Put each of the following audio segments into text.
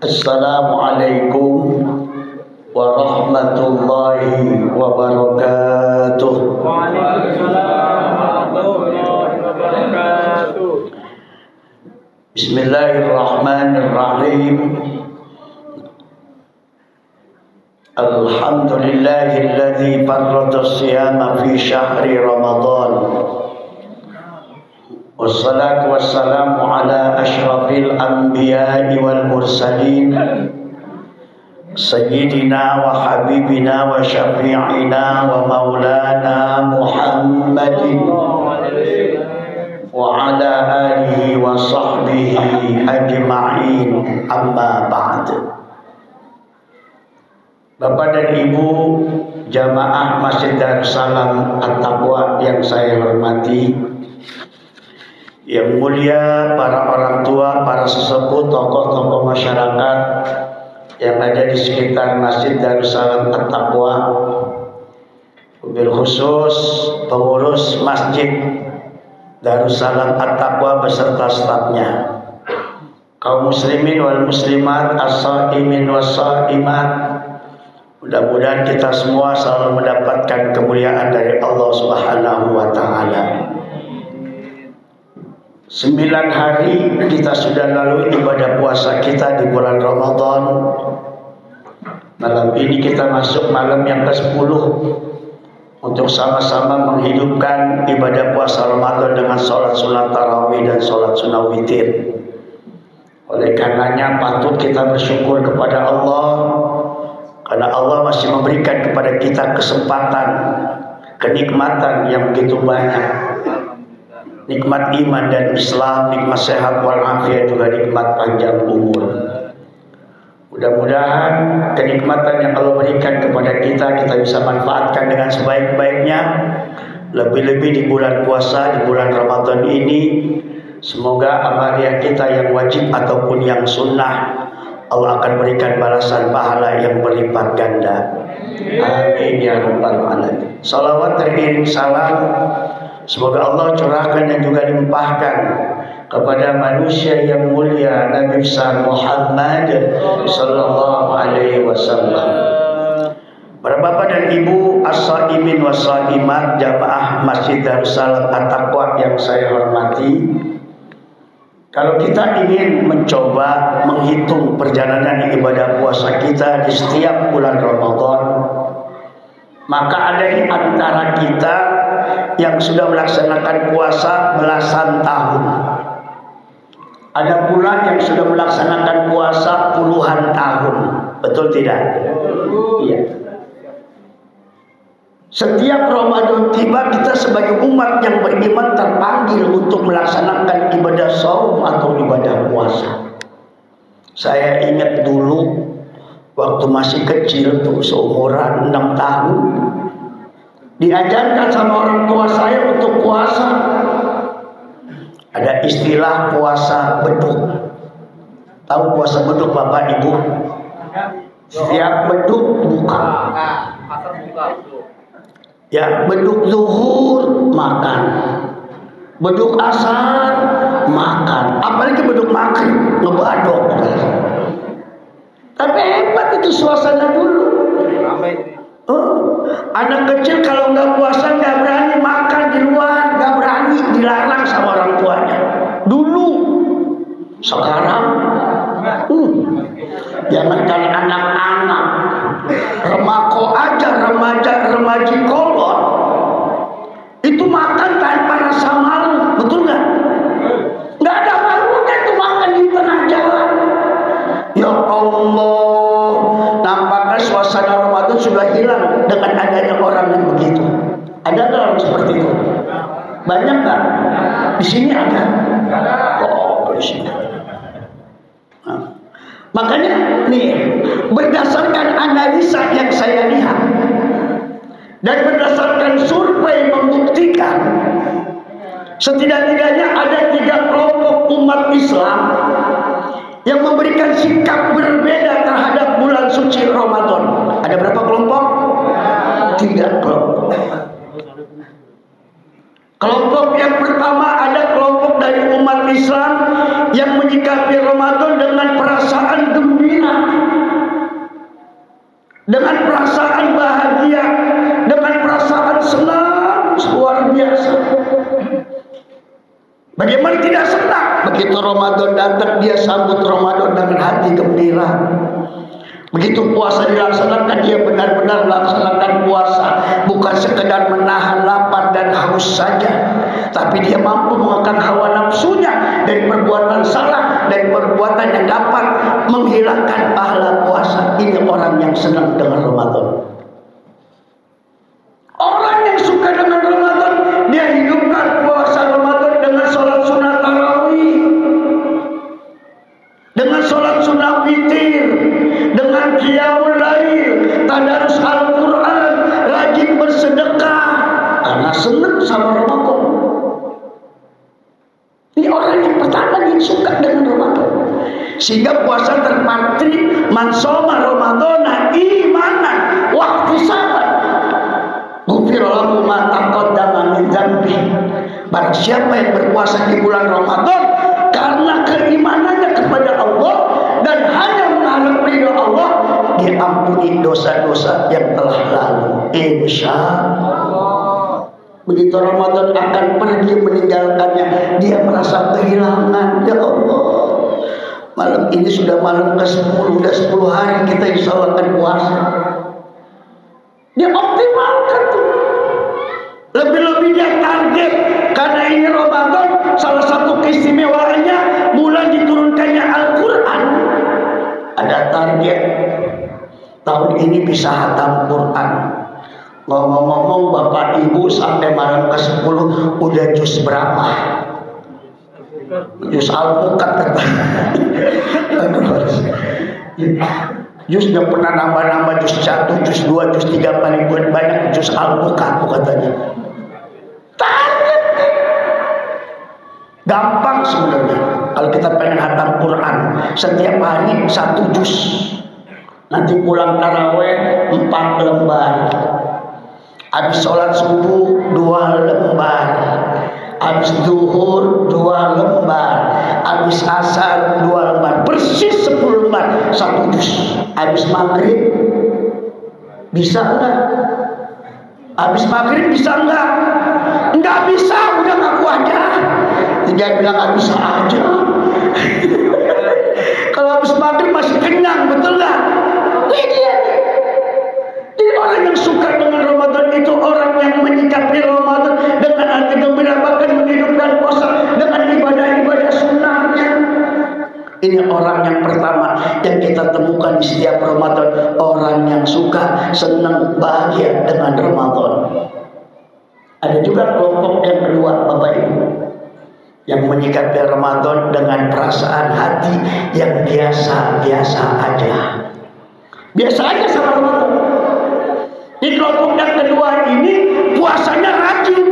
Assalamualaikum warahmatullahi wabarakatuh. Waalaikumsalam warahmatullahi wabarakatuh. Bismillahirrahmanirrahim. Alhamdulillahilladzi farrada as-siyama fi syahri Ramadan. Wassalatu wassalamu ala asyrafil anbiya'i wal mursalin Sayyidina wa habibina wa syafi'ina wa maulana Muhammadin wa ala alihi wa sahbihi ajma'in, amma ba'd. Bapak dan Ibu jamaah Masjid Darussalam At-Taqwa yang saya hormati, yang mulia para orang tua, para sesepuh, tokoh-tokoh masyarakat yang ada di sekitar Masjid Darussalam At-Taqwa, wabil khusus pengurus Masjid Darussalam At-Taqwa beserta stafnya, kaum muslimin wal muslimat, as-shaimin was-shaimat. Mudah-mudahan kita semua selalu mendapatkan kemuliaan dari Allah Subhanahu wa taala. 9 hari kita sudah lalui ibadah puasa kita di bulan Ramadan. Malam ini kita masuk malam yang ke-10 untuk sama-sama menghidupkan ibadah puasa Ramadan dengan sholat sunat tarawih dan sholat sunnah witir. Oleh karenanya patut kita bersyukur kepada Allah, karena Allah masih memberikan kepada kita kesempatan, kenikmatan yang begitu banyak. Nikmat iman dan Islam, nikmat sehat walafiat, juga nikmat panjang umur. Mudah-mudahan kenikmatan yang Allah berikan kepada kita bisa manfaatkan dengan sebaik-baiknya. Lebih-lebih di bulan puasa, di bulan Ramadan ini, semoga amalia kita yang wajib ataupun yang sunnah, Allah akan berikan balasan pahala yang berlipat ganda. Amin ya rabbal alamin. Salawat teriring salam semoga Allah curahkan dan juga limpahkan kepada manusia yang mulia Nabi besar Muhammad sallallahu alaihi wasallam. Para bapak dan ibu as-shaimin was-shaimat jamaah Masjid Darussalam At-Taqwa yang saya hormati, kalau kita ingin mencoba menghitung perjalanan ibadah puasa kita di setiap bulan Ramadan, maka ada di antara kita yang sudah melaksanakan puasa belasan tahun. Ada pula yang sudah melaksanakan puasa puluhan tahun. Betul tidak? Iya. Setiap Ramadan tiba, kita sebagai umat yang beriman terpanggil untuk melaksanakan ibadah shaum atau ibadah puasa. Saya ingat dulu waktu masih kecil tuh, seumuran 6 tahun, diajarkan sama orang tua saya untuk puasa. Ada istilah puasa beduk. Tahu puasa beduk Bapak Ibu? Setiap beduk buka. Ya, beduk zuhur makan, beduk asar makan, apalagi beduk maghrib ngebadok. Tapi hebat itu suasana dulu. Anak kecil kalau nggak puasa nggak berani makan di luar, nggak berani, dilarang sama orang tuanya. Dulu, sekarang, jangankan anak-anak, remako aja, remaji kolot, itu makan tanpa rasa malu, betul nggak? Nggak ada malunya itu makan di tengah jalan. Ya Allah, nampaknya suasana Ramadan sudah hilang dengan adanya orang yang begitu. Ada nggak orang seperti itu? Banyak nggak? Di sini ada. Oh, di sini. Makanya nih, berdasarkan analisa yang saya lihat dan berdasarkan survei membuktikan, setidak-tidaknya ada 3 kelompok umat Islam yang memberikan sikap berbeda terhadap bulan suci Ramadan. Ada berapa kelompok? 3 kelompok. Kelompok yang pertama ada kelompok dari umat Islam yang menyikapi Ramadan dengan perasaan Ramadan datang, dia sambut Ramadan dengan hati gembira. Begitu puasa dilaksanakan, dia benar-benar melaksanakan puasa, bukan sekedar menahan lapar dan haus saja, tapi dia mampu mengekang hawa nafsunya dari perbuatan salah, dari perbuatan yang dapat menghilangkan pahala puasa. Ini orang yang senang dengan Ramadan. Orang yang suka dengan Ramadan, dia hidupkan puasa Ramadan dengan sholat sunnah tarawih, dengan sholat sunnah witir, dengan qiyamul lail, tadarus Al-Quran, rajin bersedekah, karena senang sama Ramadan. Ini orang yang pertama yang suka dengan Ramadan. Sehingga puasa terpatri man shoma Ramadana imanan wa ihtisaban ghufira lahu ma taqaddama min dzambi. Barang siapa yang berpuasa di bulan Ramadan karena keimanannya kepada Allah dan hanya mengharap ridha Allah, diampuni dosa-dosa yang telah lalu, insyaallah. Begitu Ramadan akan pergi meninggalkannya, dia merasa kehilangan. Ya Allah, malam ini sudah malam ke-10, sudah 10 hari kita insya Allah akan puasa. Dia optimalkan tuh. Lebih-lebih dia target. Karena ini Ramadan, salah satu keistimewaannya bulan diturunkannya Al-Quran. Ada target, tahun ini bisa hatam Quran. Ngomong-ngomong Bapak Ibu, sampai malam ke-10 udah juz berapa? Juz Al-Fukat katanya. Juz udah pernah nambah-nambah, juz 1, juz 2, juz 3, paling banyak juz Al-Fukat katanya. Target gampang sebenarnya. Kalau kita pengen hatam Quran setiap hari 1 juz, nanti pulang taraweh 4 lembar, habis sholat subuh 2 lembar, habis zuhur 2 lembar, habis asar 2 lembar, persis 10 lembar 1 juz. Habis maghrib bisa enggak? Habis maghrib bisa enggak? Enggak bisa, udah ngaku aja. Jangan bilang enggak bisa aja. Kalau habis maghrib masih kenyang, betul enggak? Ini dia. Jadi orang yang suka dengan Ramadan itu orang yang menyikapi Ramadan dengan hati gembira, bahkan menghidupkan puasa dengan ibadah-ibadah sunnahnya. Ini orang yang pertama yang kita temukan di setiap Ramadan, orang yang suka, senang, bahagia dengan Ramadan. Ada juga kelompok yang kedua, Bapak Ibu, yang menyikapi Ramadan dengan perasaan hati yang biasa-biasa aja. Biasa aja sama Ramadan. Di kelompok yang kedua ini puasanya rajin,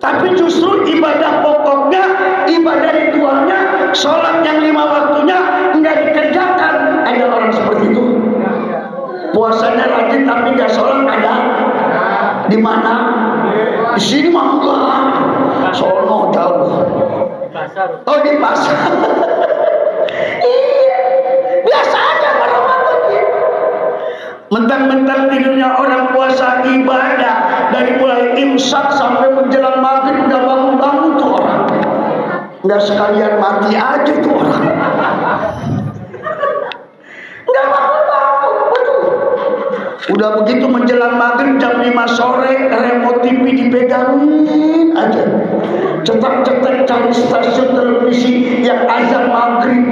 tapi justru ibadah pokoknya, ibadah ritualnya, sholat yang 5 waktunya enggak dikerjakan. Ada orang seperti itu. Puasanya rajin tapi enggak sholat. Ada di mana? Di sini mah enggak. Sono jauh. Oh, di pasar. Iya, biasa aja Ramadan ya. Mentang-mentang tidurnya orang puasa ibadah, dari mulai imsak sampai menjelang maghrib udah bangun-bangun tuh orang. Nggak sekalian mati aja tuh orang. Nggak bangun-bangun, betul. Udah begitu menjelang maghrib jam 5 sore, remote TV dipegangin aja. Cetak-cetak cari stasiun televisi yang azan maghrib.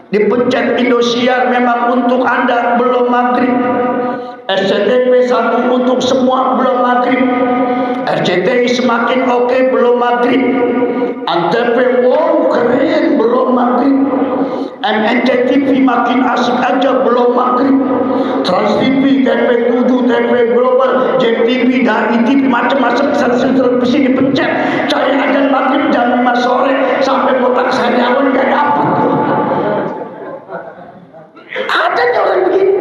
Dipencet Indosiar memang untuk Anda, belum maghrib. SCTV 1 untuk semua, belum maghrib. RCTI semakin oke, belum maghrib. Antv, wow keren, belum maghrib. MNC-TV makin asik aja, belum maghrib. Trans TV, TV7, TV Global, JTV, dari TV, macam-macam stasiun televisi dipencet. Cari azan maghrib jam 5 sore sampai kotak sariawan gak dapat. Ada nih orang begini.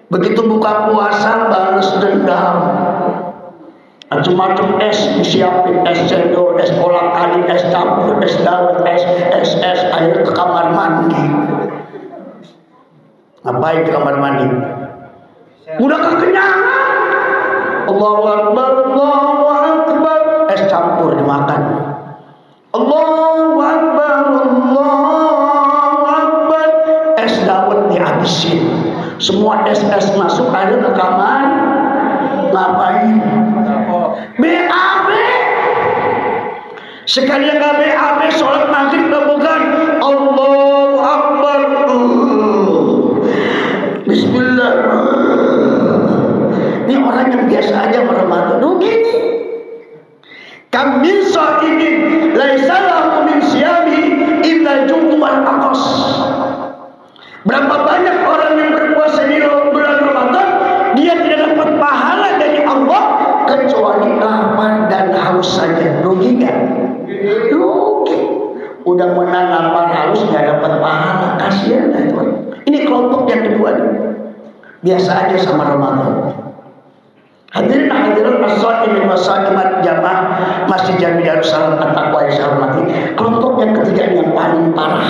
Begitu buka puasa balas dendam. Macam-macam es disiapin, es cendol, es kolang kaling, es campur, es dawet, es air ke kamar mandi. Ngapain ke kamar mandi? Udah kekenyangan. Allahu Akbar, Allahu Akbar. Es campur dimakan. Allahu Akbar, Allahu Akbar. Es dawet dihabisin. Semua es masuk ada ke kamar. Ngapain? BAB. Sekalian gak BAB sholat maghrib bukan Allahu Akbar. Bismillahirrahmanirrahim. Ini orang yang biasa aja Ramadan. Begini. Kam min sha'imin laisa lahu min siyami illa al-jum' wal aqas. Berapa banyak orang yang berpuasa di bulan Ramadan, dia tidak dapat pahala dari Allah kecuali lapar dan haus saja. Rugi enggak? Rugi. Udah menang lapar haus enggak dapat pahala, kasihan itu. Ini kelompok yang kedua nih. Biasa aja sama Ramadan. Hadirin hadirat as-shaimin was-shaimat jamaah Masjid Jami Darussalam At-Taqwa yang saya hormati. Kelompok yang ketiga ini yang paling parah,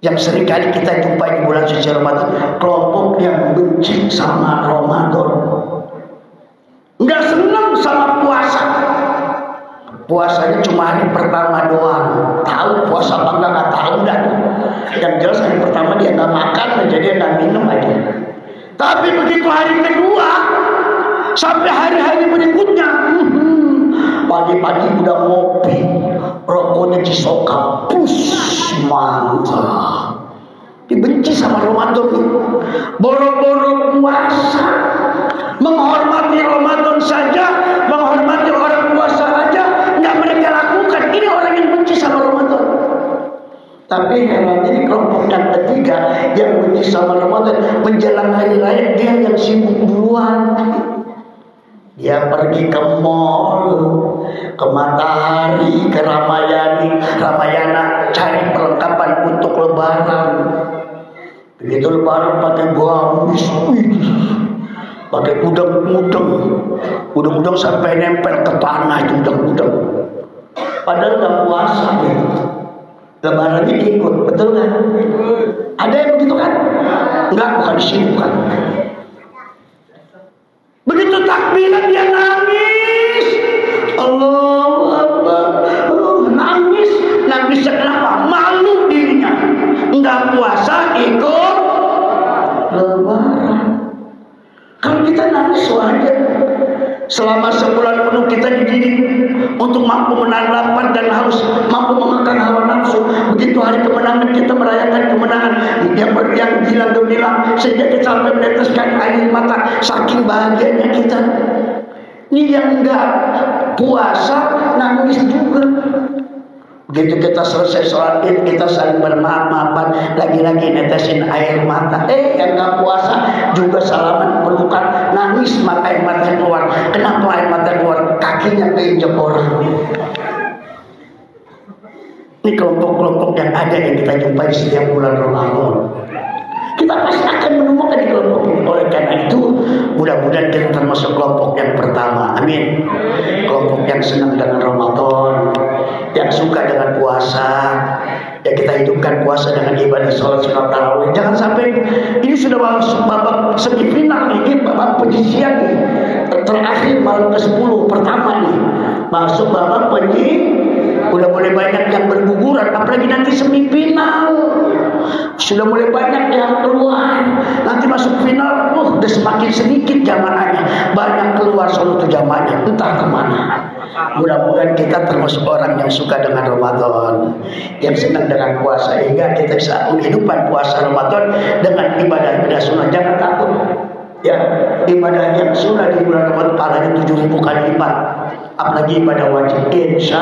yang sering kali kita jumpai di bulan suci Ramadan. Kelompok yang benci sama Ramadan, nggak senang sama puasa. Puasanya cuma hari pertama doang. Tahu puasa apa nggak tahu dah. Yang jelas hari pertama dia nggak makan aja, dia nggak minum aja. Tapi begitu hari kedua sampai hari-hari berikutnya, pagi-pagi udah ngopi, rokoknya cisoka, mantap. Dibenci sama Ramadan, boro-boro puasa, menghormati Ramadan saja, menghormati orang puasa aja, nggak mereka lakukan. Ini orang yang benci sama Ramadan. Tapi heran, ini kelompok yang ketiga yang benci sama Ramadan, menjelang hari raya dia yang sibuk duluan. Dia pergi ke mall, ke Matahari, ke Ramayana, cari perlengkapan untuk Lebaran. Begitu Lebaran pakai gamis, pakai udang sampai nempel ke tanah itu udang. Padahal nggak puasa gitu. Lebarannya ikut, betul kan? Ada yang begitu kan? Enggak, bukan di sini, bukan. Begitu takbiran dia nangis. Allahu Akbar. Nangis kenapa? Malu dirinya. Enggak puasa, ikut Lebaran. Kalau kita nangis wajar. Selama sebulan penuh kita dididik untuk mampu menahan lapar dan haus, mampu memakan hawa nafsu. Begitu hari kemenangan kita merayakan kemenangan yang hilang gemilang sehingga kita sampai meneteskan air mata saking bahagianya kita. Ini yang enggak puasa nangis juga. Begitu kita selesai sholat Id, kita saling bermaaf-maafan, lagi-lagi netesin air mata. Yang gak puasa juga salaman, pelukan, nangis, maka air mata keluar. Kenapa air mata keluar? Kakinya keinjak orang. Ini kelompok-kelompok yang ada yang kita jumpai setiap bulan Ramadan. Kita pasti akan menemukan di kelompok ini. Oleh karena itu, mudah-mudahan kita termasuk kelompok yang pertama. Amin. Kelompok yang senang dengan Ramadan, yang suka dengan puasa. Ya, kita hidupkan puasa dengan ibadah sholat sunat tarawih. Jangan sampai ini sudah masuk babak semifinal ini, babak penyisian nih. Terakhir malam ke-10 pertama nih. Masuk babak udah mulai banyak yang berguguran, apalagi nanti semifinal. Sudah mulai banyak yang keluar. Nanti masuk final, udah semakin sedikit jamaahnya. Banyak keluar seluruh jamaahnya, entah kemana. Mudah-mudahan kita termasuk orang yang suka dengan Ramadan, yang senang dengan puasa, sehingga kita bisa menghidupkan puasa Ramadan dengan ibadah sunnah. Jangan takut. Ya, ibadah yang sunnah di bulan Ramadan pahalanya 7.000 kali lipat. Apalagi ibadah wajib, insya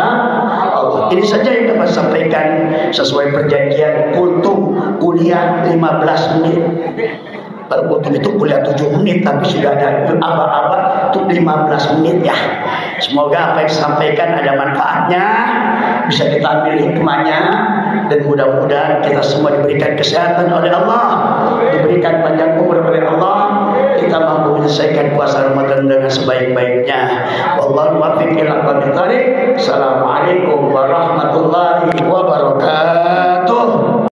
Allah. Ini saja yang dapat sampaikan sesuai perjanjian kultum kuliah 15 menit. Kalau kultum itu kuliah 7 menit, tapi sudah ada aba-aba untuk 15 menit ya. Semoga apa yang disampaikan ada manfaatnya, bisa kita ambil hikmahnya, dan mudah-mudahan kita semua diberikan kesehatan oleh Allah, diberikan panjang umur oleh Allah, kita mampu menyelesaikan puasa Ramadan dengan sebaik-baiknya. Wallahu muwaffiq ila aqwamit thoriq. Assalamualaikum warahmatullahi wabarakatuh.